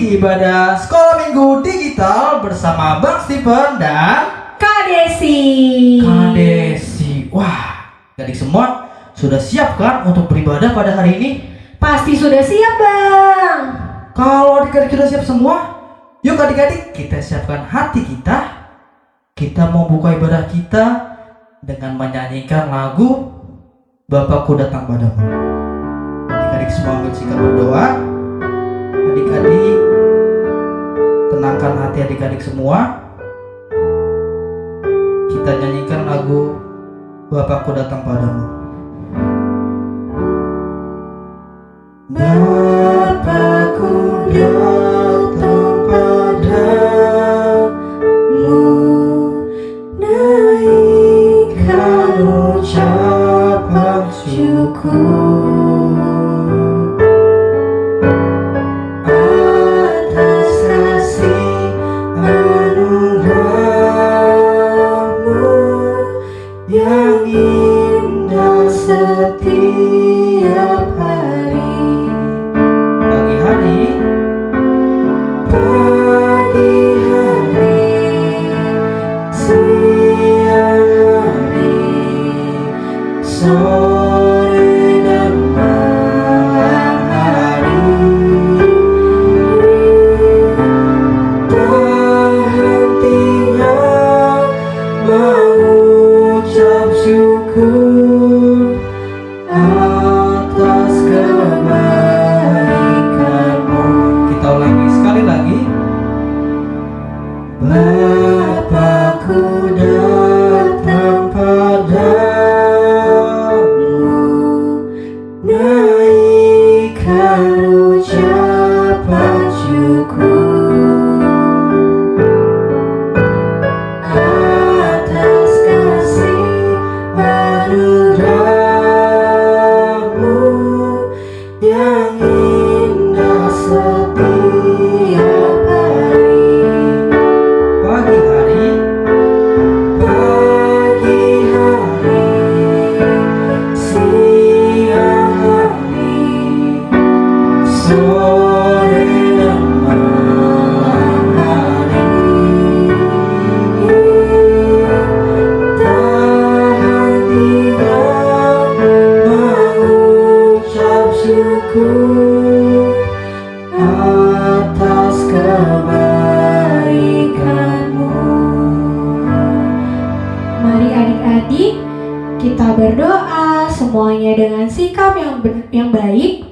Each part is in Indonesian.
di ibadah Sekolah Minggu Digital bersama Bang Stephen dan Kak Desi. Kak Desi. Wah, adik semua sudah siap kan untuk beribadah pada hari ini? Pasti sudah siap, Bang. Kalau adik-adik sudah siap semua, yuk adik-adik kita siapkan hati kita. Kita mau buka ibadah kita dengan menyanyikan lagu Bapakku Datang Padamu. Adik-adik semua ambil sikap berdoa. Adik-adik tenangkan hati adik-adik semua. Kita nyanyikan lagu Bapakku Datang Padamu. Bapakku datang padamu, naikkan ucapan syukur atas kasih anugerah-Mu yang indah setiap hari. Pagi hari, siang hari, sore dan malam hari, tak hentinya mengucap syukur atas kebaikan-Mu. Kita ulangi sekali lagi. Bapakku datang padamu, naikkan ucapan syukur atas kasih anugerah-Mu yang indah setiap hari. Pagi hari, siang hari, sore dan malam hari, tak hentinya mengucap syukur atas kebaikan-Mu. Mari adik-adik kita berdoa semuanya dengan sikap yang baik.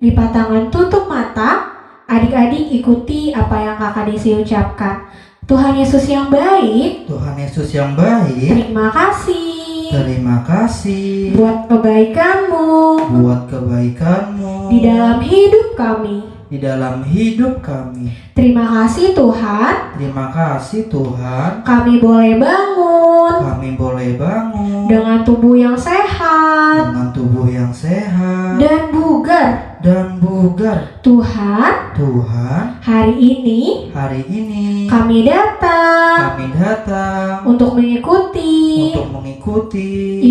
Lipat tangan, tutup mata. Adik-adik ikuti apa yang Kakak Desi ucapkan. Tuhan Yesus yang baik, Tuhan Yesus yang baik, terima kasih terima kasih buat kebaikan-Mu buat kebaikan-Mu di dalam hidup kami. di dalam hidup kami. Terima kasih Tuhan, Terima kasih Tuhan, kami boleh bangun kami boleh bangun dengan tubuh yang sehat dengan tubuh yang sehat dan bugar. dan bugar. Tuhan, Tuhan, hari ini hari ini kami datang kami datang untuk mengikuti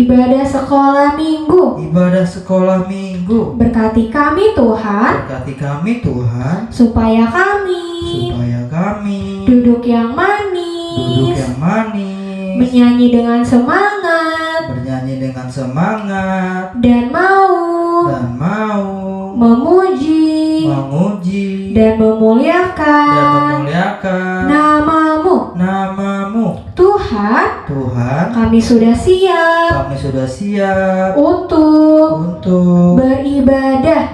ibadah sekolah minggu. ibadah sekolah minggu. Berkati kami Tuhan, Berkati kami Tuhan, supaya kami duduk duduk yang manis, yang manis, menyanyi dengan semangat, bernyanyi dengan semangat, dan mau memuji dan memuliakan namamu. Tuhan, kami sudah siap untuk beribadah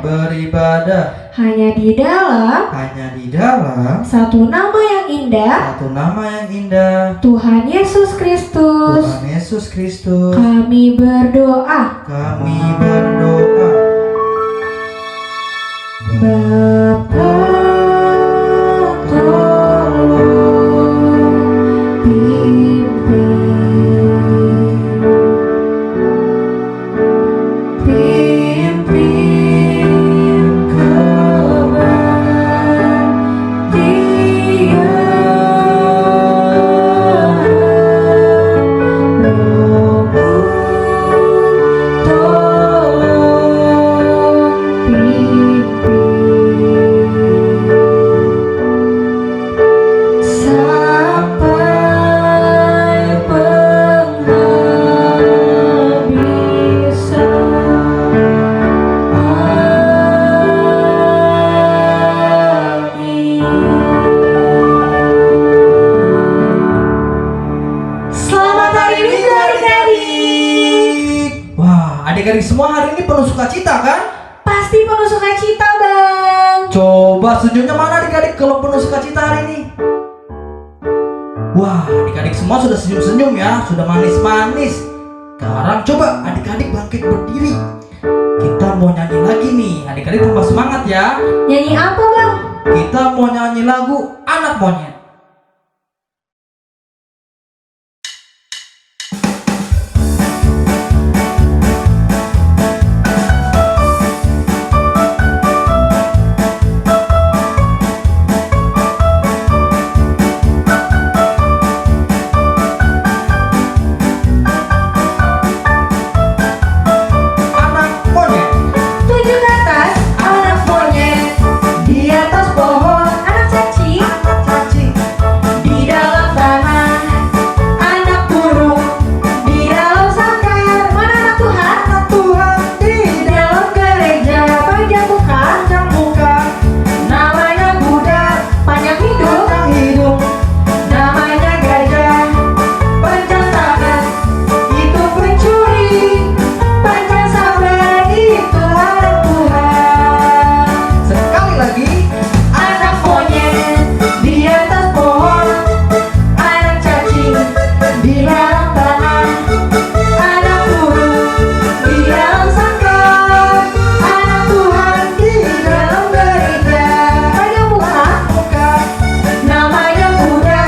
hanya di dalam satu nama yang indah, Tuhan Yesus Kristus. Kami berdoa. Bapa, tolong pimpin kebaikan. Adik-adik semua hari ini penuh sukacita kan? Pasti penuh sukacita, Bang. Coba senyumnya mana adik-adik kalau penuh sukacita hari ini? Wah, adik-adik semua sudah senyum-senyum ya, sudah manis-manis. Sekarang coba adik-adik bangkit berdiri. Kita mau nyanyi lagi nih, adik-adik tambah semangat ya. Nyanyi apa, Bang? Kita mau nyanyi lagu Anak Monyet. Tujuh ke atas, anak monyet. Di atas pohon, anak cacing. Di dalam tanah, anak burung. Di dalam sangkar, mana anak Tuhan? Di dalam gereja, panjang muka. Namanya Buddha, panjang hidung. Namanya gajah, panjang tangan. Itu pencuri, panjang sabar. Itu anak Tuhan. Sekali lagi. Anak monyet di atas pohon, anak cacing di dalam tanah, anak burung di dalam sangkar, anak Tuhan di dalam gereja. Panjang muka, namanya Buddha,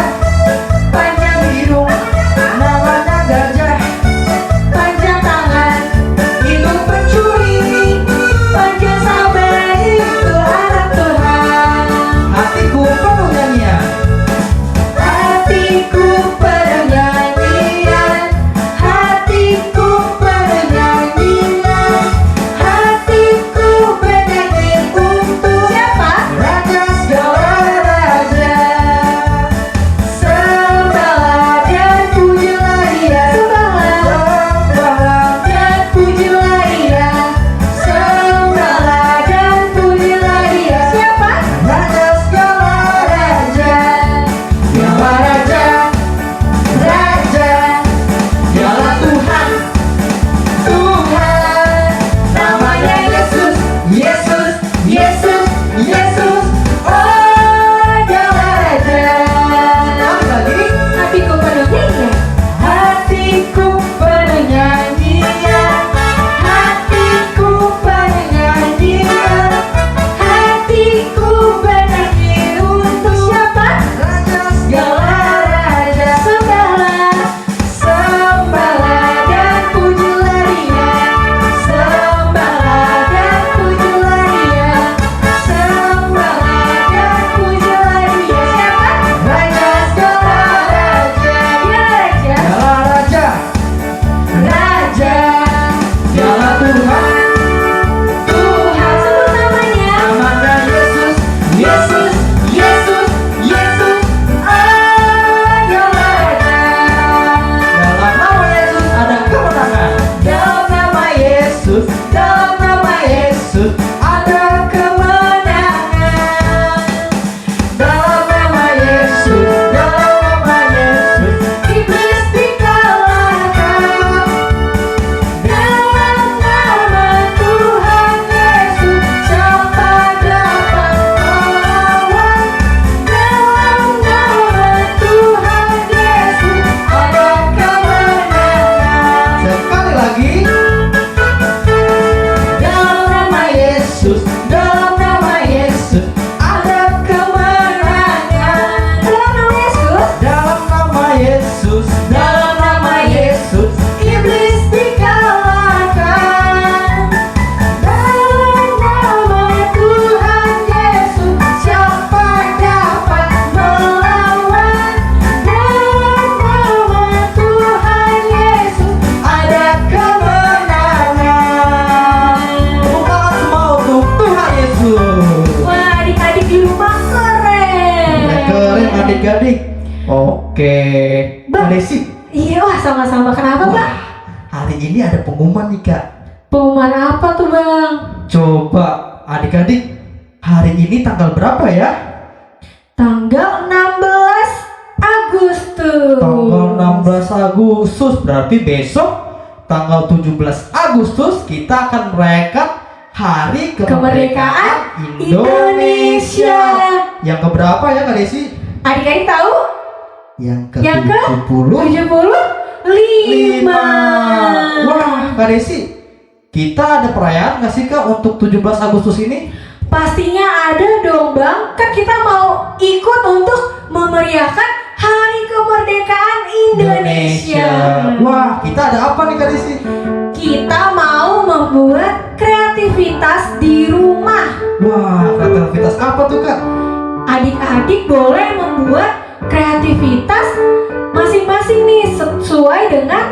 panjang hidung. Namanya gajah. Panjang tangan, itu pencuri. Panjang sabar, itu anak Tuhan. Hatiku penuh nyanyian. Hatiku penuh nyanyian, hatiku penuh nyanyian, hatiku bernyanyi untuk siapa? Raja segala raja. Sembahlah dan pujilah Dia. Sembahlah dan pujilah Dia. Sembahlah dan pujilah Dia. Siapa? Raja segala Raja, Dialah Raja, Raja, Dialah Tuhan, Tuhan. Namanya Yesus, Yesus, Yesus, Yesus. Oh, Dialah Raja. lagi. Hatiku penuh nyanyian, hatiku penuh nyanyian, hatiku penuh nyanyian, hatiku bernyanyi untuk siapa? Raja Segala raja. Sembahlah dan pujilah Dia. Sembahlah dan pujilah Dia. Sembahlah dan pujilah Dia. Siapa? Raja segala raja. Dia raja. segala raja. Raja. Dialah Tuhan. Tuhan, sebut namanya. Namanya Yesus. Yesus, Yesus, Yesus. Oh, Dialah Raja. Dalam nama Yesus ada kemenangan. Dalam nama Yesus, dalam nama Yesus ada kemenangan. Dalam nama Yesus, dalam nama Yesus iblis dikalahkan. Dalam nama Tuhan Yesus siapa dapat melawan? Dalam nama Tuhan Yesus ada kemenangan. Sekali lagi. Dalam nama Yesus, dalam nama Yesus ada kemenangan. Dalam nama Yesus, Dalam nama Yesus. dalam nama Yesus iblis dikalahkan. Dalam nama Tuhan Yesus siapa dapat melawan? Dalam nama Tuhan Yesus ada kemenangan. Tepuk tangan semua untuk Tuhan Yesus. Wah, adik-adik di rumah keren. Keren adik-adik. Oke. Bang. Desi. Iya, wah sama-sama. Kenapa, Wah, Bang? hari ini ada pengumuman nih Kak. Pengumuman apa tuh, Bang? Coba adik-adik, hari ini tanggal berapa ya? Tanggal 16 Agustus. Tanggal 16 Agustus, berarti besok tanggal 17 Agustus kita akan merayakan Hari Kemerdekaan Indonesia. Yang keberapa ya Kak Desi? Adik-adik tahu? Yang Yang ke ke-75. 75. Wah Kak Desi, kita ada perayaan nggak sih Kak untuk 17 Agustus ini? Pastinya ada dong Bang. Kan kita mau ikut untuk memeriahkan Hari Kemerdekaan Indonesia. Wah, kita ada apa nih Kak Desi? Kita mau membuat kreativitas di rumah. Wah, kreativitas apa tuh Kak? Adik-adik boleh membuat kreativitas masing-masing nih sesuai dengan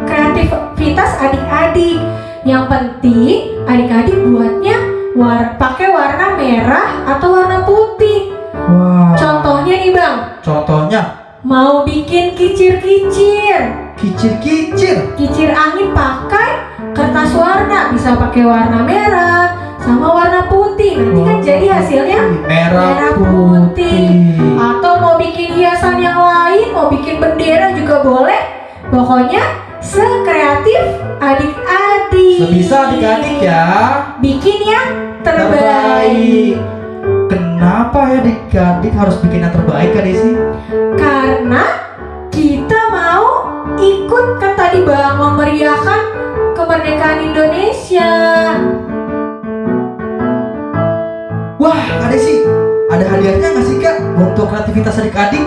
kreativitas adik-adik. Yang penting adik-adik buatnya pakai warna merah atau warna putih. Wah. Contohnya nih Bang, Contohnya mau bikin kicir-kicir. Kicir angin pakai kertas warna, bisa pakai warna merah sama warna putih. Nanti kan jadi hasilnya merah putih. Atau mau bikin hiasan yang lain, mau bikin bendera juga boleh. Pokoknya sekreatif adik-adik. Sebisa adik-adik ya. Bikin yang terbaik. Kenapa ya adik-adik harus bikin yang terbaik Kak Desi? Karena kita mau ikut kan tadi Bang memeriahkan kemerdekaan Indonesia. Wah Kak Desi, ada hadiahnya nggak sih Kak untuk kreativitas adik-adik?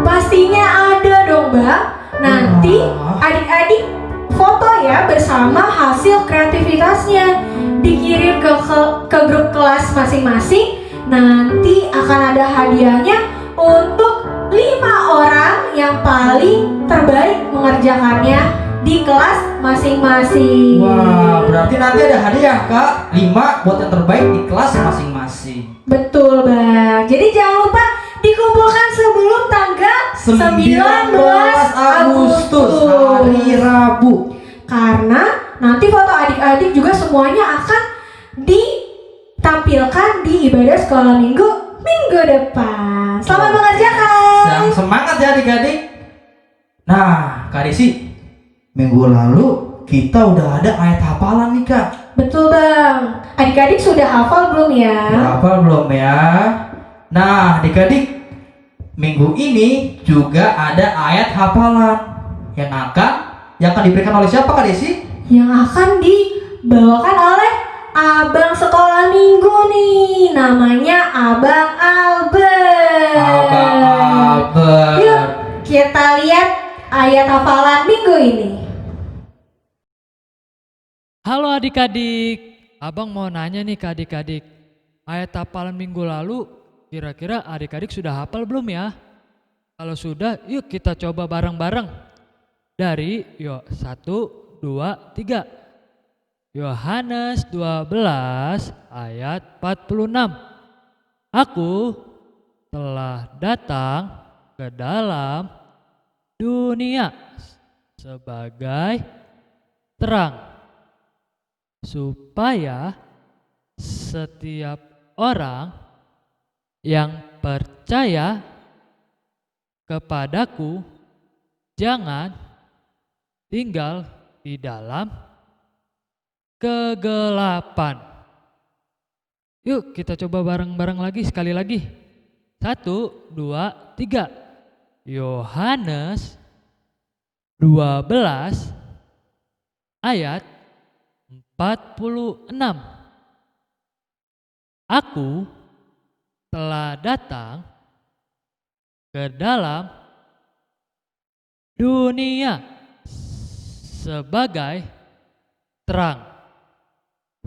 Pastinya ada dong Bang. Nanti Wah. adik-adik foto ya bersama hasil kreativitasnya, dikirim ke grup kelas masing-masing. Nanti akan ada hadiahnya untuk 5 orang yang paling terbaik mengerjakannya di kelas masing-masing. Wah, berarti nanti ada hadiah Kak, 5 buat yang terbaik di kelas masing-masing. Betul Bang. Jadi jangan lupa dikumpulkan sebelum tanggal 19 Agustus hari Rabu. Karena nanti foto adik-adik juga semuanya akan ditampilkan di ibadah sekolah minggu depan. Selamat mengerjakan. Yang semangat ya adik-adik. Nah Kak Desi, minggu lalu kita udah ada ayat hafalan nih Kak. Betul Bang. Adik-adik sudah hafal belum ya? Hafal belum ya? Nah adik-adik, minggu ini juga ada ayat hafalan yang akan diberikan oleh siapa Kak Desi? Yang akan dibawakan oleh Abang sekolah minggu nih. Namanya Abang Albert. Abang Albert. Yuk kita lihat ayat hafalan minggu ini. Halo adik-adik, abang mau nanya nih ke adik-adik. Ayat hafalan minggu lalu, kira-kira adik-adik sudah hafal belum ya? Kalau sudah, yuk kita coba bareng-bareng. Dari, 1, 2, 3. Yohanes 12 ayat 46. Aku telah datang ke dalam dunia sebagai terang, supaya setiap orang yang percaya kepadaku jangan tinggal di dalam kegelapan. Yuk kita coba bareng-bareng lagi sekali lagi. 1, 2, 3. Yohanes 12 ayat 46. Aku telah datang ke dalam dunia sebagai terang,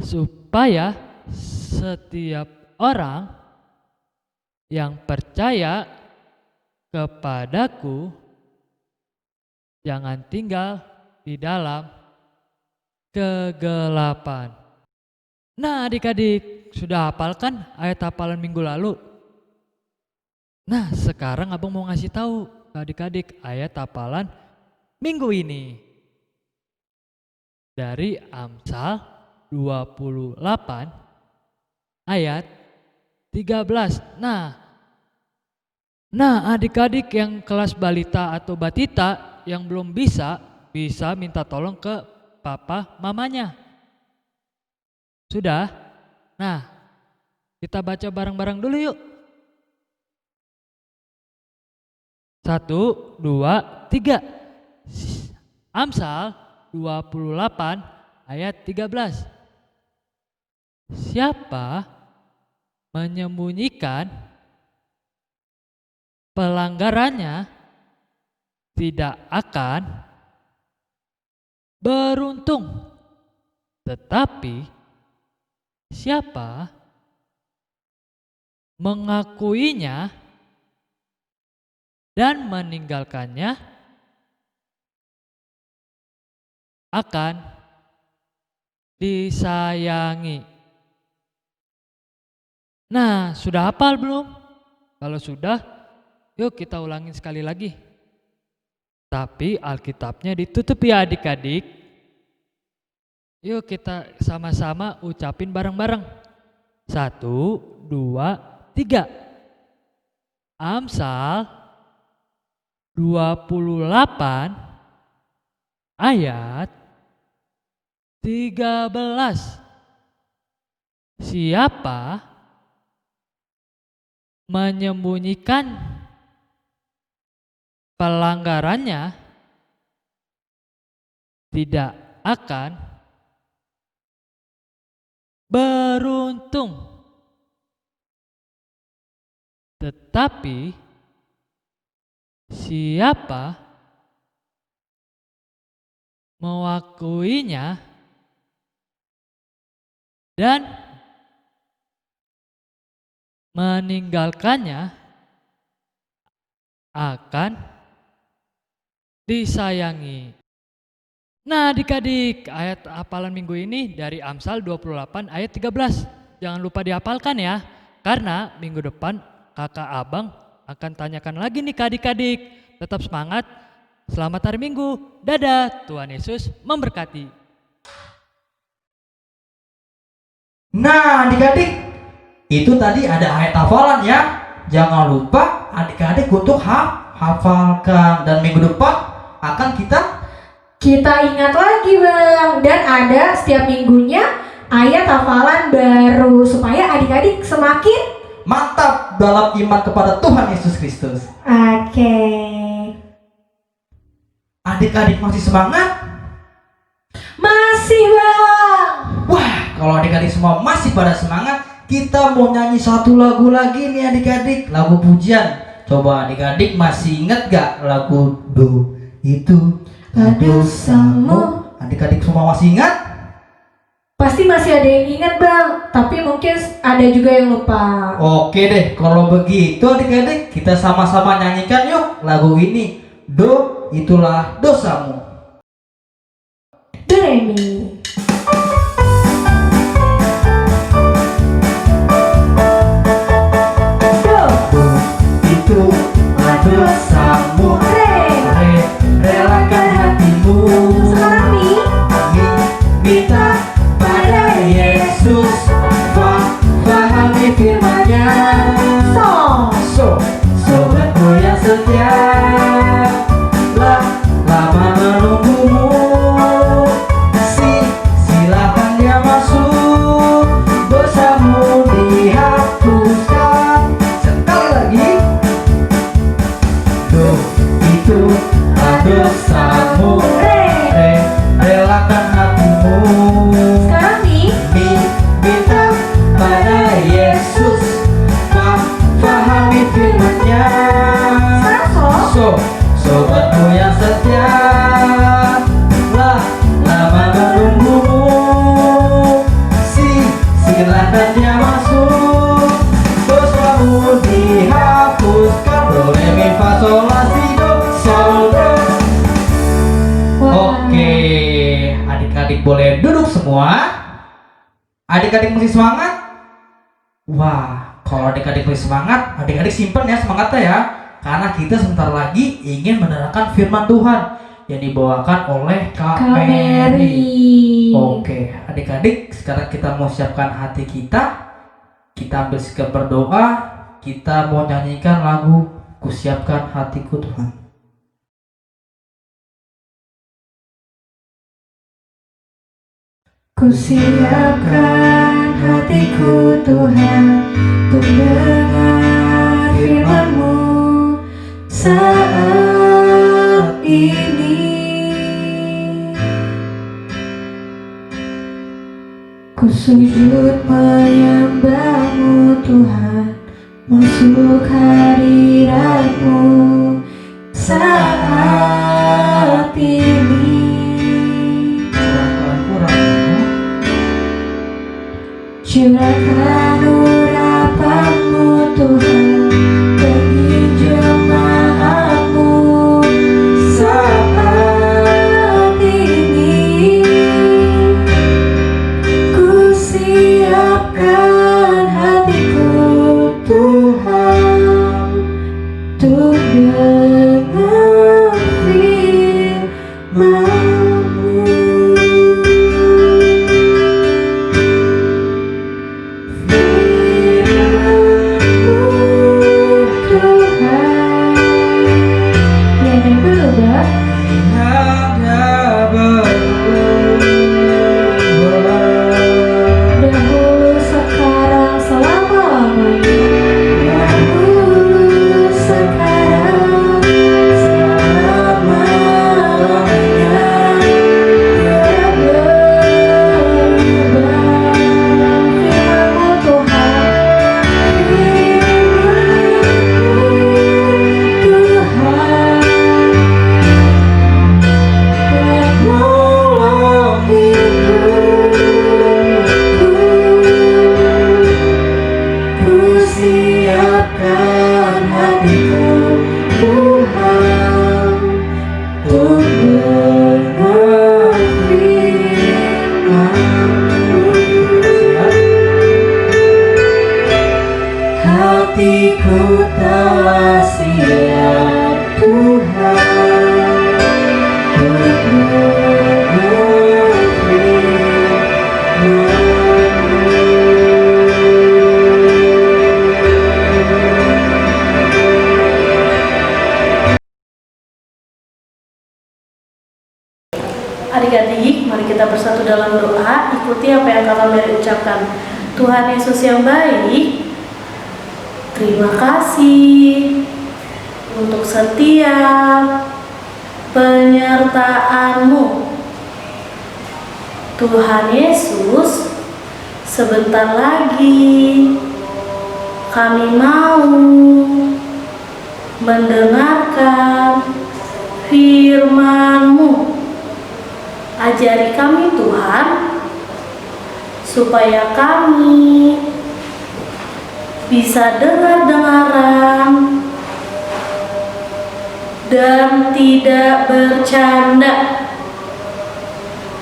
supaya setiap orang yang percaya kepadaku jangan tinggal di dalam kegelapan. Nah adik-adik, sudah hafal kan ayat hafalan minggu lalu? Nah sekarang abang mau ngasih tahu ke adik-adik ayat hafalan minggu ini. Dari Amsal 28 ayat 13. Nah adik-adik yang kelas balita atau batita yang belum bisa minta tolong ke papa mamanya. Sudah? Nah, kita baca bareng-bareng dulu yuk. 1, 2, 3. Amsal 28 ayat 13. Siapa menyembunyikan pelanggarannya tidak akan beruntung, tetapi siapa mengakuinya dan meninggalkannya akan disayangi. Nah, sudah hafal belum? Kalau sudah, yuk kita ulangin sekali lagi. Tapi Alkitabnya ditutup ya adik-adik. Yuk kita sama-sama ucapin bareng-bareng. 1, 2, 3. Amsal 28 ayat 13. Siapa menyembunyikan pelanggarannya tidak akan beruntung, tetapi siapa mengakuinya dan meninggalkannya akan disayangi. Nah adik-adik, ayat hafalan minggu ini dari Amsal 28 ayat 13. Jangan lupa dihafalkan ya, karena minggu depan kakak abang akan tanyakan lagi nih ke adik-adik. Tetap semangat, selamat hari Minggu, dadah, Tuhan Yesus memberkati. Nah adik-adik, itu tadi ada ayat hafalan ya. Jangan lupa adik-adik untuk hafalkan. Dan minggu depan akan kita ingat lagi Bang. Dan ada setiap minggunya ayat hafalan baru supaya adik-adik semakin mantap dalam iman kepada Tuhan Yesus Kristus. Oke. Adik-adik masih semangat? Masih Bang. Wah, kalau adik-adik semua masih pada semangat, kita mau nyanyi satu lagu lagi nih adik-adik, lagu pujian. Coba adik-adik masih ingat gak lagu Do Itu Dosamu? Adik-adik semua masih ingat? Pasti masih ada yang ingat Bang, tapi mungkin ada juga yang lupa. Oke deh, kalau begitu adik-adik kita sama-sama nyanyikan yuk lagu ini. Do itulah dosamu. Do re mi. Do. Do itulah dosamu. Re, relakan hatimu. Sekarang mi. Minta pada Yesus, pahami firman-Nya. Sobatku yang setia, lama menunggumu. Silakan dia masuk, dosamu dihapuskan. Sekali lagi. Do itu dosamu. Relakan hatimu. Sekarang mi. Minta pada Yesus, pahami firman-Nya. Sekarang Sobatku yang setia, lama menunggumu. Silakan dia masuk, dosamu dihapuskan. Do re mi fa sol la si do sol do. Oke, adik-adik boleh duduk semua. Adik-adik masih semangat? Wah, kalau adik-adik masih semangat, adik-adik simpen ya semangatnya ya. Karena kita sebentar lagi ingin mendengarkan firman Tuhan yang dibawakan oleh Kak Mary. Oke, adik-adik sekarang kita mau siapkan hati kita. Kita ambil sikap berdoa. Kita mau nyanyikan lagu Kusiapkan Hatiku Tuhan. Ku siapkan hatiku Tuhan untuk dengar firman-Mu saat ini. Ku sujud menyembah-Mu Tuhan, masuk hadirat-Mu saat ini. Curahkan urapan-Mu Tuhan bagi jemaat-Mu saat ini. Ku siapkan hatiku Tuhan untuk dengar firman-Mu. Dahulu, sekarang, selama-lamanya. Dahulu, sekarang, selama-lamanya. Tiada berubah. Firman-Mu Tuhan, firman-Mu Tuhan, menolong hidupku. Ku siapkan hatiku Tuhan untuk dengar firman-Mu. Hatiku telah siap Tuhan untuk dengar firman-Mu. Adik-adik, mari kita bersatu dalam doa. Ikuti apa yang Kakak Mary ucapkan. Tuhan Yesus yang baik, terima kasih untuk setiap penyertaan-Mu. Tuhan Yesus, sebentar lagi kami mau mendengarkan firman-Mu. Ajari kami Tuhan, supaya kami bisa dengar-dengaran dan tidak bercanda.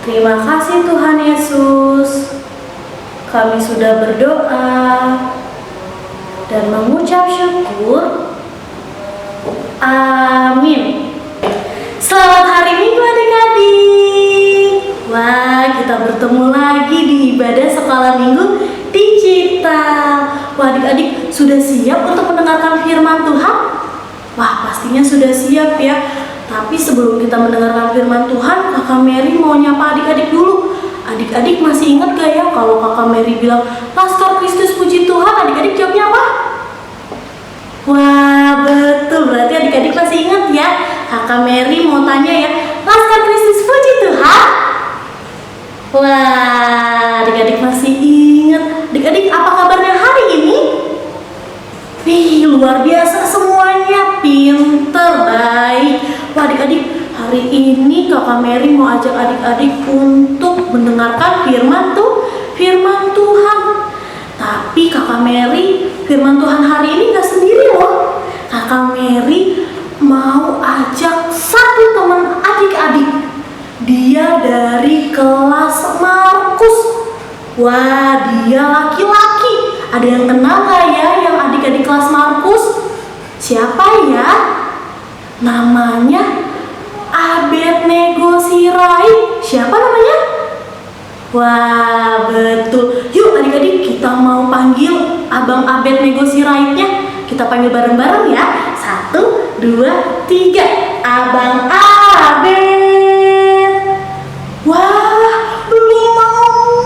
Terima kasih Tuhan Yesus. Kami sudah berdoa dan mengucap syukur. Amin. Selamat hari Minggu adik-adik. Wah, kita bertemu lagi di ibadah sekolah minggu digital. Wah, adik-adik sudah siap untuk mendengarkan firman Tuhan? Wah, pastinya sudah siap ya. Tapi sebelum kita mendengarkan firman Tuhan, Kakak Mary mau nyapa adik-adik dulu. Adik-adik masih ingat gak ya kalau Kakak Mary bilang Laskar Kristus puji Tuhan, adik-adik jawabnya apa? Wah, betul. Berarti adik-adik masih ingat ya. Kakak Mary mau tanya ya, Laskar Kristus puji Tuhan. Wah, adik-adik masih ingat. Adik-adik, apa kabarnya hari ini? Wih, luar biasa semuanya, pinter, baik. Wah, adik-adik, hari ini Kakak Mary mau ajak adik-adik untuk mendengarkan firman Tuhan. Tapi Kakak Mary, firman Tuhan hari ini gak sendiri loh. Kakak Mary mau ajak satu teman adik-adik. Dia dari kelas Markus. Wah, dia laki-laki. Ada yang kenal gak ya yang adik-adik kelas Markus? Siapa ya? Namanya Abednego Sirait. Siapa namanya? Wah, betul. Yuk adik-adik, kita mau panggil Abang Abednego Siraitnya. Kita panggil bareng-bareng ya. 1, 2, 3. Abang Abed. Wah, belum mau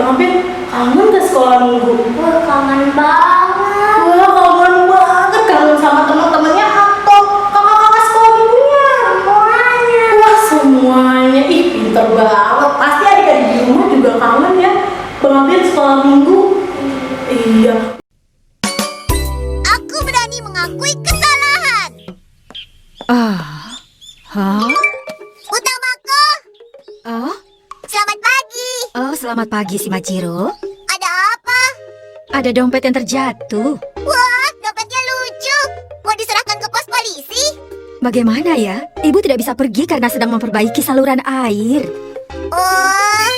Bang Apin, kangen ke sekolah minggu? Wah, kangen banget. Wah, kangen banget. Kangen sama teman-temannya atau kakak-kakak sekolah minggunya? Semuanya. Wah, semuanya. Ih, pinter banget. Pasti adik-adik di rumah juga kangen ya. Bang Apin sekolah minggu. Iya. Aku berani mengakui kesalahan. Utamaku, Oh, selamat pagi. selamat pagi si Majiro. Ada apa? Ada dompet yang terjatuh. Wah, dompetnya lucu. Mau diserahkan ke pos polisi? Bagaimana ya? Ibu tidak bisa pergi karena sedang memperbaiki saluran air. Oh,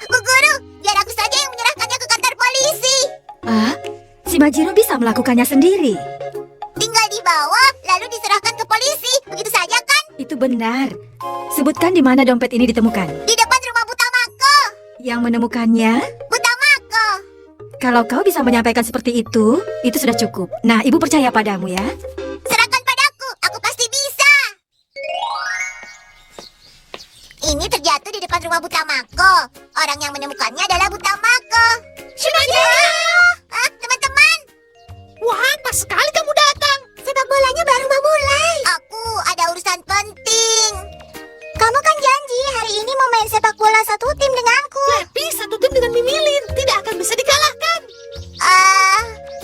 Bu Guru, biar aku saja yang menyerahkannya ke kantor polisi. Si Majiro bisa melakukannya sendiri. Tinggal dibawa, lalu diserahkan ke polisi. Begitu saja kan? Itu benar. Sebutkan di mana dompet ini ditemukan. Di depan rumah Butamako. Yang menemukannya, Butamako. kalau kau bisa menyampaikan seperti itu sudah cukup. Nah, ibu percaya padamu ya. Serahkan padaku, aku pasti bisa. Ini terjatuh di depan rumah Butamako. Orang yang menemukannya adalah Butamako. Teman-teman. Wah, pas sekali kamu datang. Sepak bolanya baru memulai. Aku ada urusan penting. Kamu kan janji hari ini mau main sepak bola satu tim denganku. Tapi satu tim dengan Mimilin tidak akan bisa dikalahkan.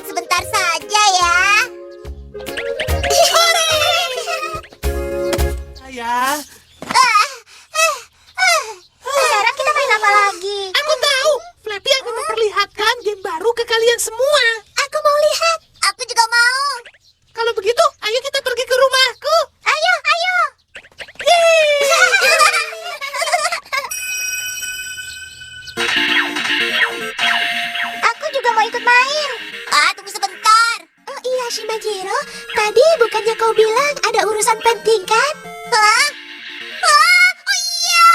Sebentar saja ya. Ayah, Sekarang kita main apa lagi? aku tahu. Flappy akan memperlihatkan game baru ke kalian semua. Aku mau lihat. Aku juga mau. Kalau begitu, ayo kita pergi ke rumahku. Ayo, ayo. Aku juga mau ikut main. Tunggu sebentar. Oh iya, Shimajiro. Tadi bukannya kau bilang ada urusan penting kan? Hah? Oh iya.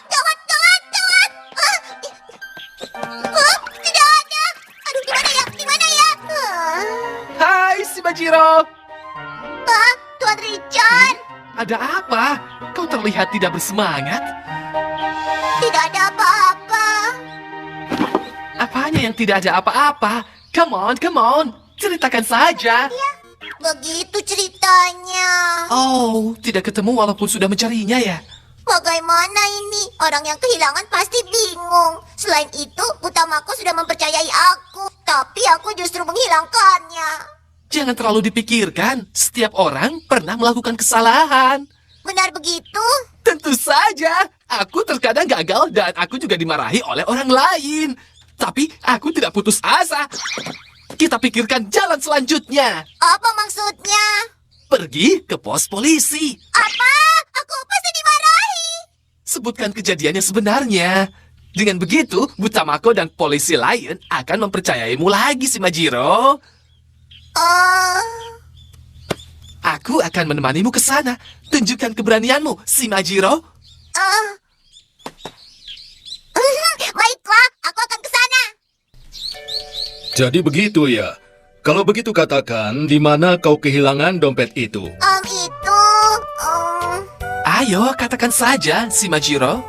Gawat, gawat, gawat. Tidak ada. Aduh, gimana ya? Gimana ya? Hai si Majiro, Tuan Richard. ada apa? Kau terlihat tidak bersemangat. Tidak ada apa-apa. Apanya yang tidak ada apa-apa? Come on, ceritakan saja. Begitu ceritanya. Oh, tidak ketemu walaupun sudah mencarinya ya? Bagaimana ini? Orang yang kehilangan pasti bingung. Selain itu, Butamako sudah mempercayai aku. Tapi aku justru menghilangkannya. Jangan terlalu dipikirkan. Setiap orang pernah melakukan kesalahan. Benar begitu? Tentu saja. Aku terkadang gagal dan aku juga dimarahi oleh orang lain. Tapi aku tidak putus asa. Kita pikirkan jalan selanjutnya. Apa maksudnya? Pergi ke pos polisi. Apa? Aku pasti dimarahi. Sebutkan kejadian yang sebenarnya. Dengan begitu, Butamako dan polisi lain akan mempercayaimu lagi, si Majiro. Aku akan menemanimu ke sana. Tunjukkan keberanianmu, si Majiro. Baiklah, aku akan ke sana. Jadi begitu ya. Kalau begitu katakan, di mana kau kehilangan dompet itu? Ayo, katakan saja, si Majiro.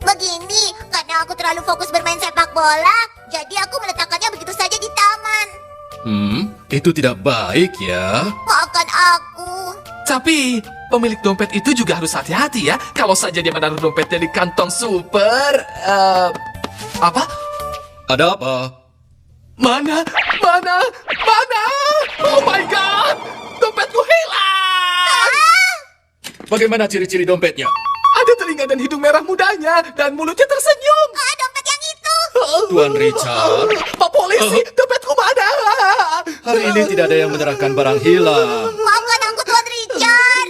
Begini, karena aku terlalu fokus bermain sepak bola, jadi aku meletakkannya begitu saja di taman. Itu tidak baik ya. Maafkan aku. Tapi, pemilik dompet itu juga harus hati-hati ya. Kalau saja dia menaruh dompetnya di kantong super... apa? Ada apa? Mana? Oh my God! Dompetku hilang! Bagaimana ciri-ciri dompetnya? Ada telinga dan hidung merah mudanya, dan mulutnya tersenyum. Dompet yang itu. Tuan Richard, Pak polisi, dompetku mana? hari ini tidak ada yang menyerahkan barang hilang. Maafkan aku, Tuan Richard.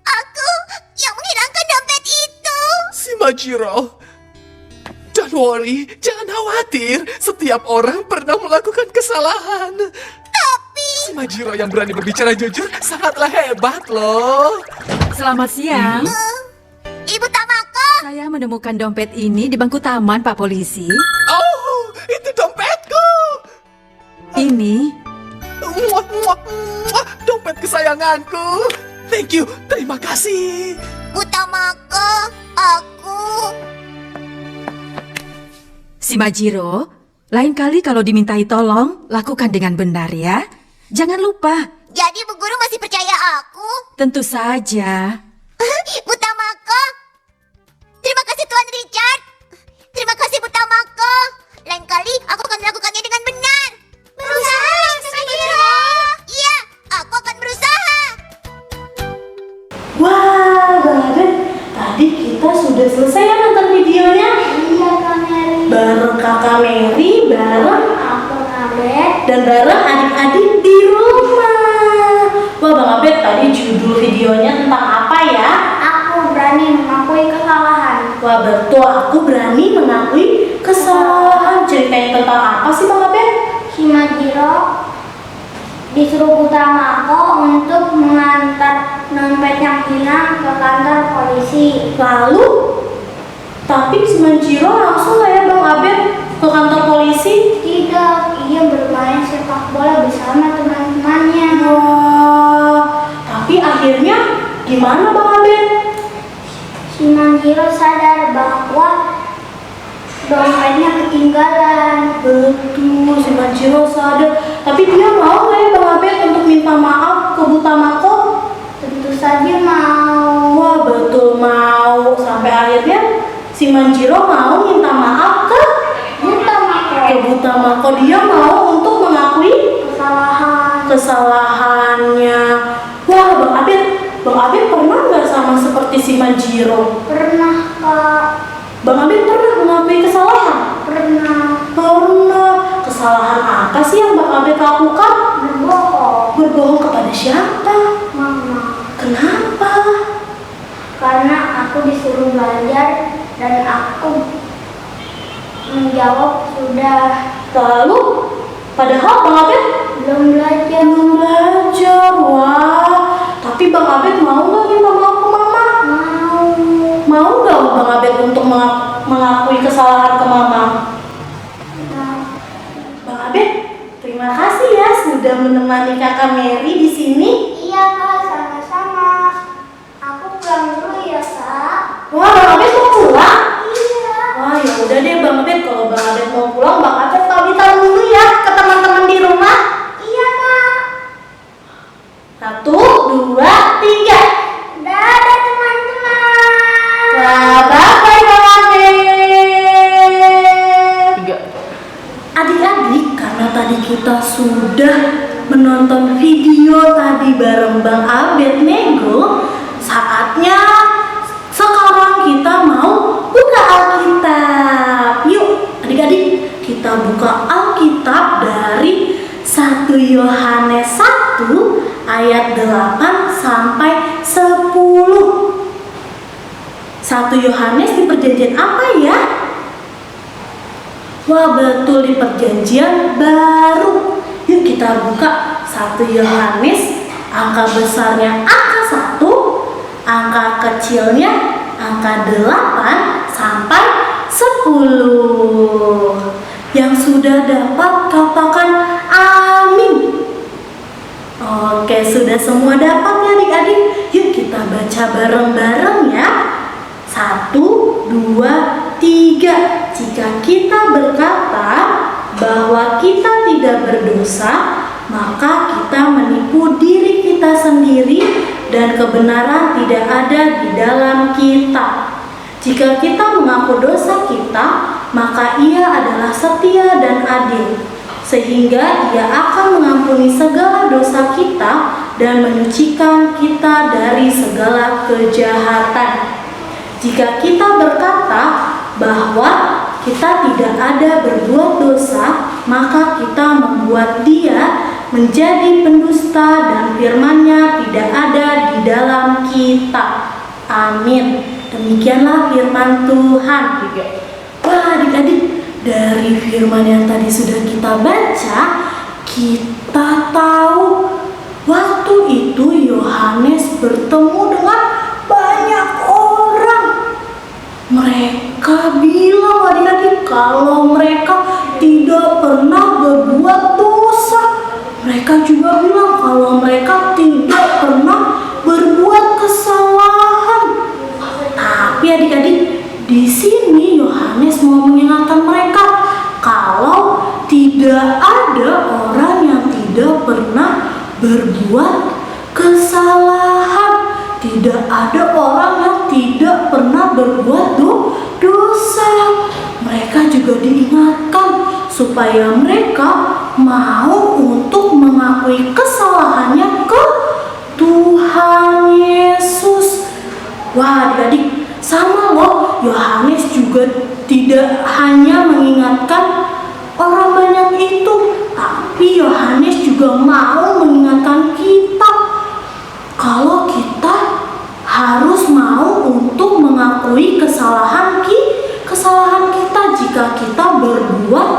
Aku yang menghilangkan dompet itu. Si Majiro. Don't worry, jangan khawatir. Setiap orang pernah melakukan kesalahan. Tapi... Si Majiro yang berani berbicara jujur sangatlah hebat loh. Selamat siang. Ibu Tamako. Saya menemukan dompet ini di bangku taman, Pak Polisi. Oh, itu dompetku. Ini Muah, muah, muah. Dompet kesayanganku. Thank you, terima kasih. Utamako, aku. Si Majiro, lain kali kalau dimintai tolong, lakukan dengan benar ya. Jangan lupa. Jadi Bu Guru masih percaya aku? Tentu saja. Utamako. Terima kasih Tuan Richard. Terima kasih Utamako. Lain kali aku akan melakukannya dengan benar. Berusaha, Majiro. Iya, aku akan berusaha. Wah, Raden, tadi kita sudah selesai ya nonton videonya? Iya, Kak Mary. Bareng Kakak Mary, bareng Aku Abed. dan bareng adik-adik di rumah. Wah, Bang Abed, tadi judul videonya tentang apa ya? Aku berani mengakui kesalahan. Wah, betul, aku berani mengakui kesalahan. Ceritain tentang apa sih Bang Abed? Si Majiro disuruh Utamako untuk mengantar dompet yang hilang ke kantor polisi. Lalu, tapi si Manjiro langsung nggak ya Bang Abed ke kantor polisi? Tidak, ia bermain sepak bola bersama teman-temannya. Wah, tapi akhirnya gimana Bang Abed? Si Manjiro sadar bahwa dompetnya ketinggalan. Betul, si Manjiro sadar. Tapi dia mau nggak ya Bang Abed untuk minta maaf ke Butamako? Tentu saja mau. Wah, betul mau. Sampai akhirnya si Manjiro mau minta maaf ke Butamako. Dia mau untuk mengakui kesalahannya. Wah, Bang Abed pernah nggak sama seperti si Manjiro? Pernah, Kak. Bang Abed pernah mengakui kesalahan? Pernah. Pernah. Kesalahan apa sih yang Bang Abed lakukan? Berbohong. Berbohong kepada siapa? Mama. Kenapa? Karena aku disuruh belajar dan aku menjawab sudah. Lalu, padahal Bang Abed Belum belajar. belum belajar. Wah, tapi Bang Abed mau nggak minta maaf ke Mama? Mau. Mau nggak Bang Abed untuk mengakui kesalahan ke Mama? Bang Abed, terima kasih ya sudah menemani Kakak Mary di sini. Iya, Kak, sama-sama. Aku pulang dulu ya, Kak. Wah, Bang Abed mau pulang? Iya. Wah, ya udah deh Bang Abed, kalau Bang Abed mau pulang, Bang Abed pamitan dulu ya ke teman-teman di rumah. Iya, Kak. 1, 2, 3. Dadah, teman-teman. Wah, bye-bye Bang Abed. Adik-adik, karena tadi kita sudah menonton video tadi bareng Bang Abed Nego, saatnya sekarang kita mau buka Alkitab. Yuk, adik-adik, kita buka Alkitab dari 1 Yohanes 1 ayat 8 sampai 10. 1 Yohanes di perjanjian apa ya? Wah, betul, di perjanjian baru. Yuk kita buka 1 Yohanes, angka besarnya angka 1, angka kecilnya angka 8 sampai 10. Yang sudah dapat katakan amin. Oke, sudah semua dapat ya adik-adik. Yuk kita baca bareng-bareng ya. 1, 2, 3. Jika kita berkata bahwa kita tidak berdosa, maka kita menipu diri kita sendiri dan kebenaran tidak ada di dalam kita. Jika kita mengaku dosa kita, maka Ia adalah setia dan adil, sehingga Ia akan mengampuni segala dosa kita dan menyucikan kita dari segala kejahatan. Jika kita berkata bahwa kita tidak ada berbuat dosa, maka kita membuat Dia menjadi pendusta dan firman-Nya tidak ada di dalam kita. Amin. Demikianlah firman Tuhan. Wah, adik-adik, dari firman yang tadi sudah kita baca, kita tahu waktu itu Yohanes bertemu dengan banyak orang. Mereka bilang adik-adik kalau mereka tidak pernah berbuat dosa. Mereka juga bilang kalau mereka tidak pernah berbuat pernah berbuat kesalahan. Tidak ada orang yang tidak pernah berbuat dosa. Mereka juga diingatkan supaya mereka mau untuk mengakui kesalahannya ke Tuhan Yesus. Wah, adik-adik, sama loh. Yohanes juga tidak hanya mengingatkan orang banyak itu, tapi Yohanes juga mau mengingatkan kita kalau kita harus mau untuk mengakui kesalahan kita jika kita berbuat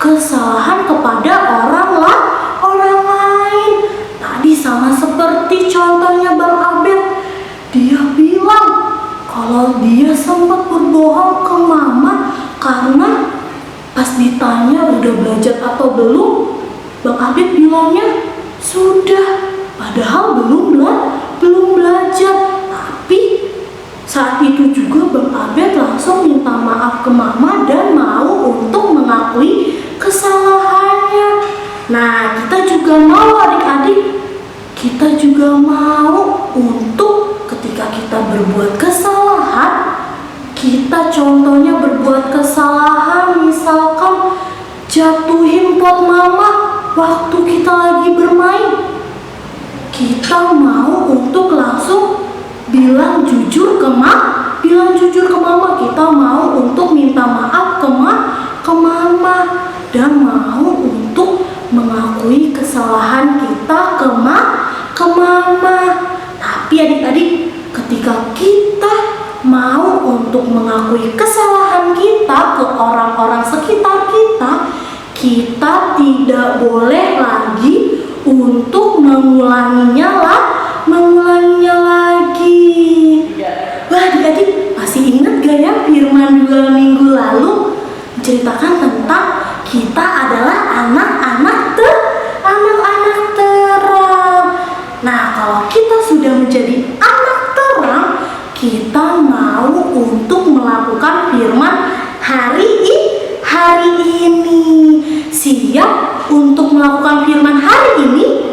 kesalahan kepada orang lain. Tadi sama seperti contohnya Bang Abed, dia bilang kalau dia sempat berbohong ke mama karena pas ditanya udah belajar atau belum, Bang Abed bilangnya sudah, padahal belum belajar. Tapi saat itu juga Bang Abed langsung minta maaf ke mama dan mau untuk mengakui kesalahannya. Nah, kita juga mau adik-adik, kita juga mau untuk ketika kita berbuat kesalahan, kita contohnya berbuat kesalahan, misalkan jatuhin pot mama waktu kita lagi bermain, kita mau untuk langsung bilang jujur ke mama, kita mau untuk minta maaf ke mama dan mau untuk mengakui kesalahan kita ke mama. Tapi adik-adik, ketika kita mau untuk mengakui kesalahan kita ke orang-orang sekitar kita tidak boleh lagi untuk mengulanginya lagi. Wah, adik-adik, masih ingat gak ya firman 2 minggu lalu menceritakan tentang kita adalah anak-anak terang. Nah, kalau kita sudah menjadi anak terang, kita mau untuk melakukan firman hari ini. Siap untuk melakukan firman hari ini?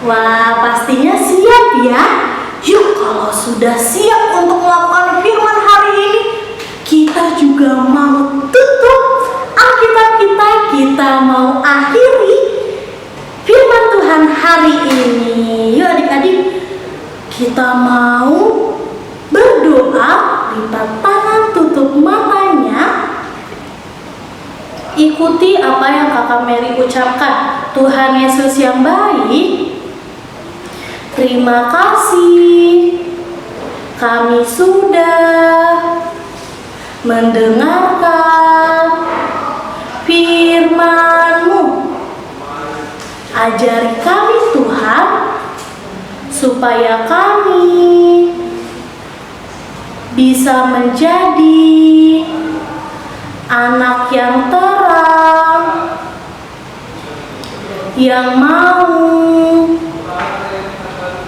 Wah, pastinya siap ya. Yuk, kalau sudah siap untuk melakukan firman hari ini, kita juga mau tutup Alkitab kita mau akhiri firman Tuhan hari ini. Yuk adik-adik, kita mau berdoa, lipat tangan, tutup matanya. Ikuti apa yang Kakak Mary ucapkan. Tuhan Yesus yang baik, terima kasih kami sudah mendengarkan firman-Mu. Ajari kami Tuhan, supaya kami bisa menjadi anak yang terang, yang mau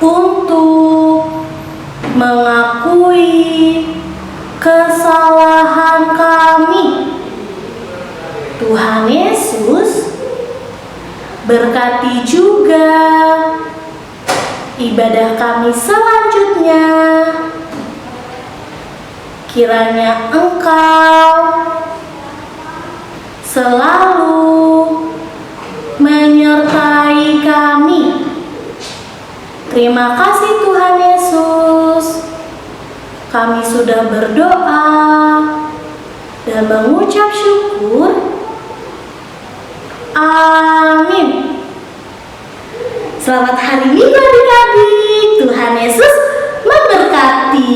untuk mengakui kesalahan kami. Tuhan Yesus, berkati juga ibadah kami selanjutnya. Kiranya Engkau selalu menyertai kami. Terima kasih Tuhan Yesus. Kami sudah berdoa dan mengucap syukur. Amin. Selamat hari Minggu adik-adik. Tuhan Yesus memberkati.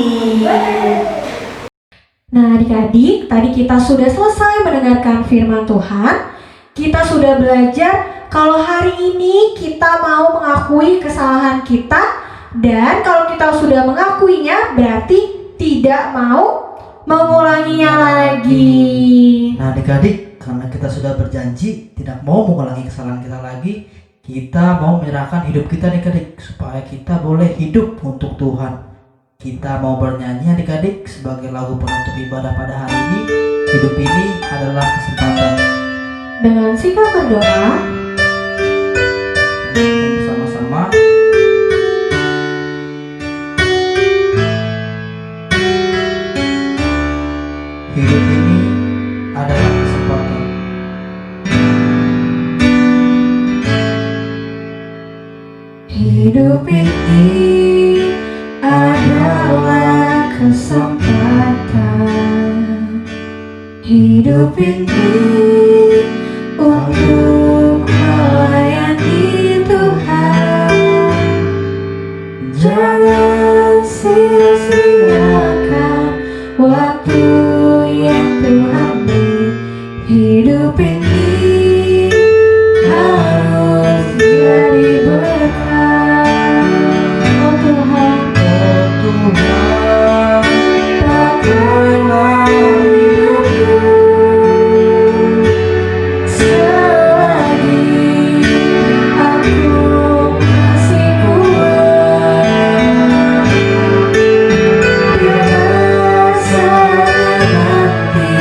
Nah adik-adik, tadi kita sudah selesai mendengarkan firman Tuhan. Kita sudah belajar kalau hari ini kita mau mengakui kesalahan kita. Dan kalau kita sudah mengakuinya, berarti tidak mau mengulanginya lagi. Nah adik-adik, karena kita sudah berjanji tidak mau mengulangi kesalahan kita lagi, kita mau menyerahkan hidup kita adik-adik supaya kita boleh hidup untuk Tuhan. Kita mau bernyanyi adik-adik sebagai lagu penutup ibadah pada hari ini. Hidup ini adalah kesempatan. Dengan sikap berdoa, Hidup ini adalah kesempatan. Hidup ini untuk melayani Tuhan. Jangan sia-siakan waktu yang Tuhan beri. Hidup ini harus jadi berkah. Oh Tuhan, pakailah hidupku selagi aku masih kuat. Biar saatnya nanti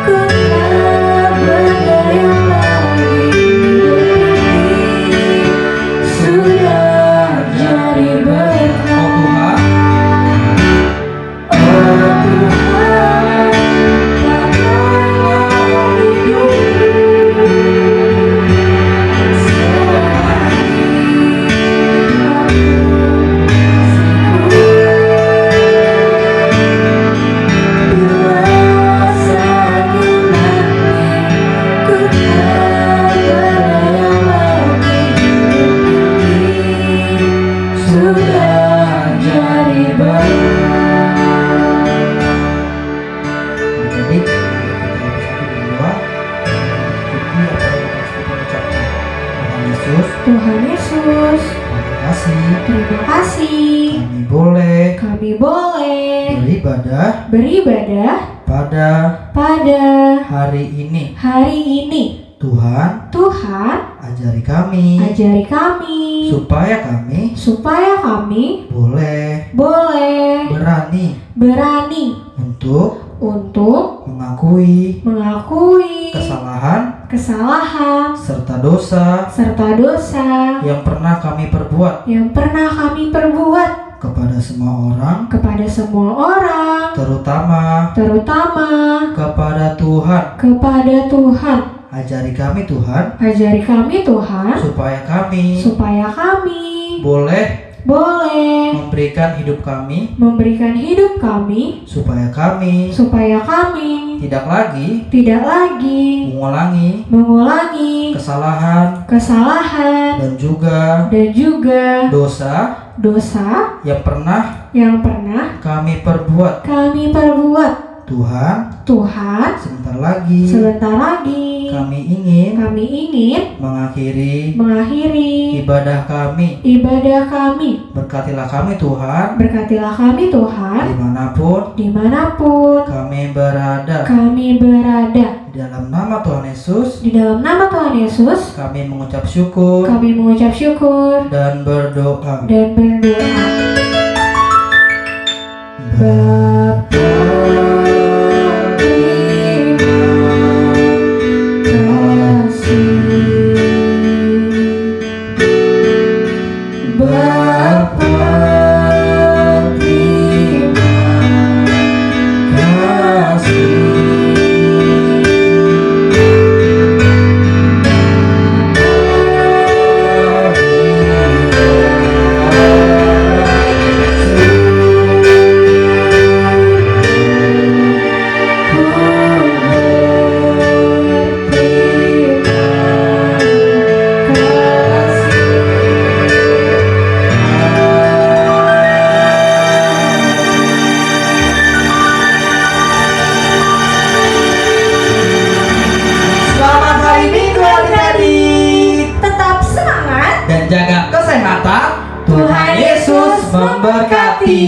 ku tak berdaya lagi. Hidup ini sudah jadi berkah. Oh Tuhan, pakailah hidupku sudah jadi Jadi kita berdoa ikuti apa yang kita ucapkan. Tuhan Yesus, Tuhan Yesus, terima kasih. terima kasih. Kami boleh beribadah pada hari ini. Tuhan, ajari kami supaya kami boleh berani untuk mengakui kesalahan serta dosa yang pernah kami perbuat kepada semua orang, terutama kepada Tuhan. Ajari kami Tuhan, supaya kami boleh memberikan hidup kami supaya kami tidak lagi mengulangi kesalahan dan juga dosa yang pernah kami perbuat. Tuhan, sebentar lagi kami ingin mengakhiri ibadah kami. Berkatilah kami Tuhan, dimanapun kami berada. Di dalam nama Tuhan Yesus, kami mengucap syukur dan berdoa. Bapa jaga kesehatan. Tuhan Yesus memberkati.